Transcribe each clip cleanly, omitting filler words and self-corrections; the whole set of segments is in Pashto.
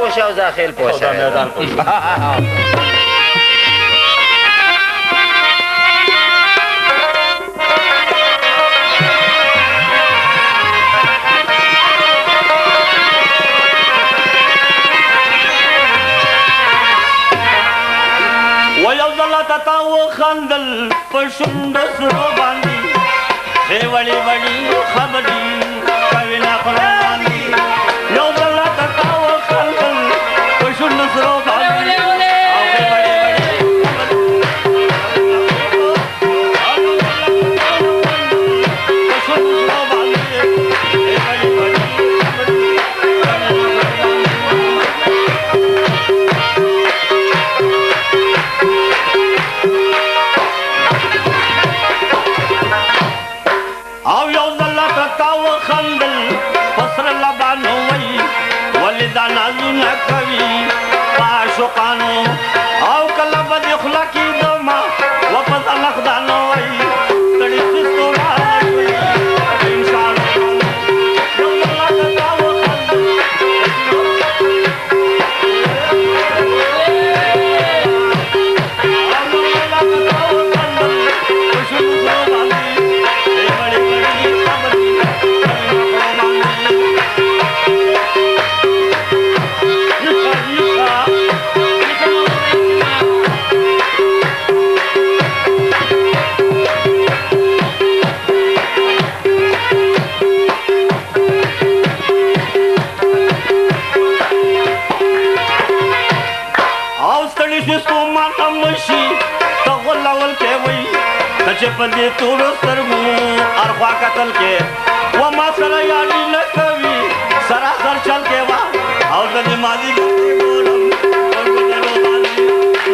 پوشه او زاخیل پوشه دا میدان پوشه ویو ځله تا وخندل په شونډو سرو باندې ښې وړې وړې خبرې کوي نه خولو باندې یو ځله تا وخندل په شونډو سرو باندې او ښې وړې وړې په شونډو سرو باندې ښې وړې وړې او یو ځله تا وخندل په سره لبانو وایي ولې دا نازونه کوي په عاشقانو او کله به دې خوله کېږدمه و په زنخدانو وایي ستړي سستو باندې انشاءالله یو ځله تا وخندل په شونډو سرو باندې چې په دې تورو سترګو اړخوا کتل کې و ما سره یاري نه کوي سراسر چل کې وا او د دې ماضي ګټې ګورم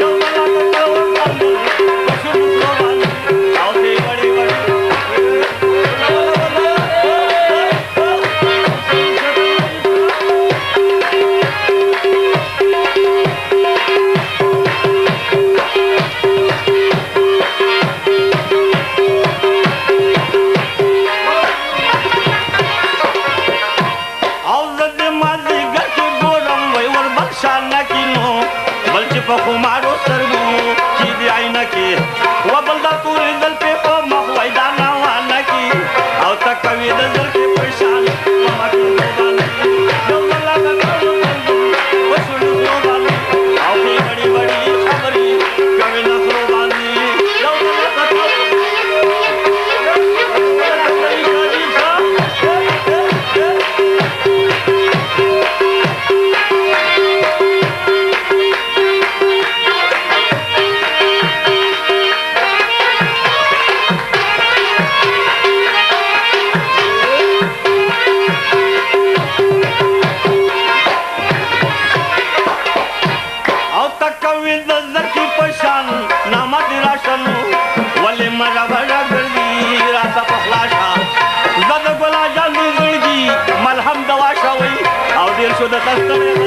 یو بلا ته وخندل په شونډو سرو باندې او دې وړې وړې په خمارو سترګو چې دې عینه کې و بل دا تورې زلفې په مخ وای دا ناوانه کې او ته کوې د زلفې په شان په مکې باندې یو ځله به په شونډو سرو باندې او ښې وړې وړې خبرې کوې نه سرو باندې یو ځله ملهم دوا شوی او ډیر شو د تستړې